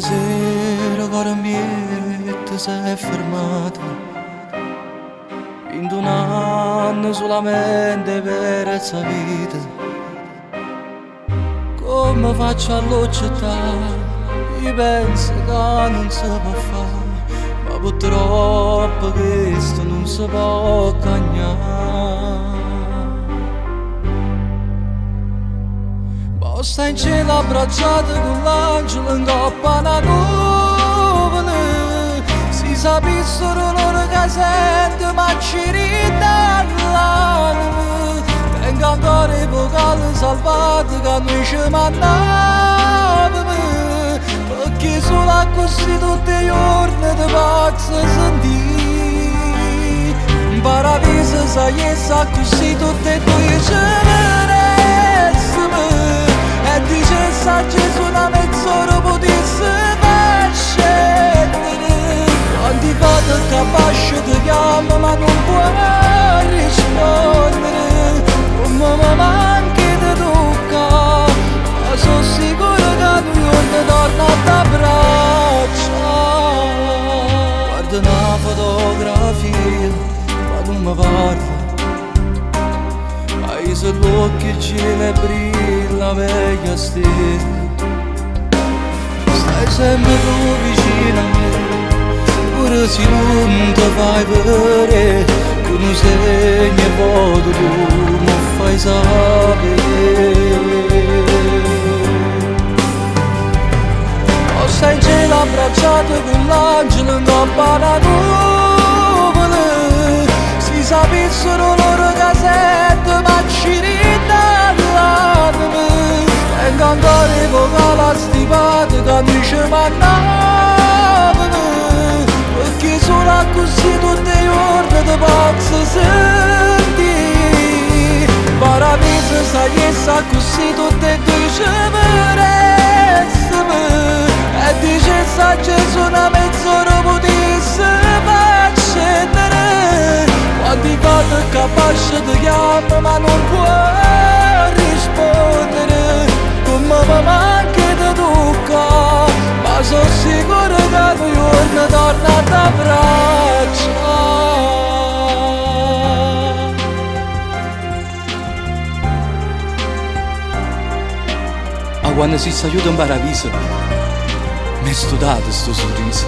sera con ambiente si è fermata in un anno solamente per questa vita. Come faccio a accettare? Io penso che non si può fare, ma purtroppo questo non si può cagnare. Sta in cielo abbracciato con l'angelo in coppa una nuvole. Si sapessero loro che sente ma ci ridà l'anima. Tengo ancora i vocali salvati che noi ci mandavamo, perché solo così tutti i giorni ti posso sentire. In paradiso sai e sa così tutti e due ci vedessimo. E dice sa Gesù una mezz'ora potesse far scendere. Quanti volte capace ti chiamo ma non puoi rispondere. Come mi manchi di tocca, ma sono sicuro che un giorno torno ad abbracciare. Guarda una fotografia ma non mi parla. Hai sull'occhio cielo e brilla vecchia stella. Stai sempre tu vicino a me, pure se non ti fai vedere. Con un segno e voto tu mi fai sapere. O stai in cielo abbracciato con l'angelo in coppa una nuvole. Si sapessero loro che sento ma ci ridà l'anima. Tengo ancora i vocali stipati che noi ci mandavano, perché solo così tutti i giorni ti posso sentire. Paradiso sai e sa così tutti e due ci vedessimo. E dice sa Gesù una mezz'ora potesse far scendere. Quanti volte capace ti chiamo ma non puoi rispondere. Come mi manchi di tocca, ma sono sicuro che un giorno torno ad abbracciare. Ma quando si sta aiuto in paradiso mi è studato sto sorriso.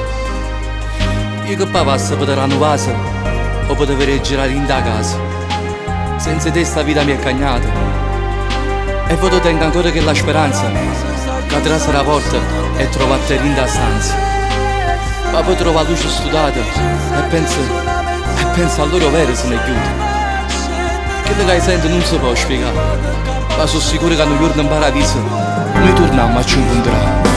Io che poi passo per la vasa o potevo girare in da casa. Senza te sta vita mi è cagnata. E poi tengo ancora che la speranza che attraversa la porta e trova te in da stanza. Ma poi trova la luce studata e pensa al loro vero se ne chiude. Quello che sento non si può spiegare, ma sono sicuro che un giorno in paradiso noi torniamo a ci incontrare.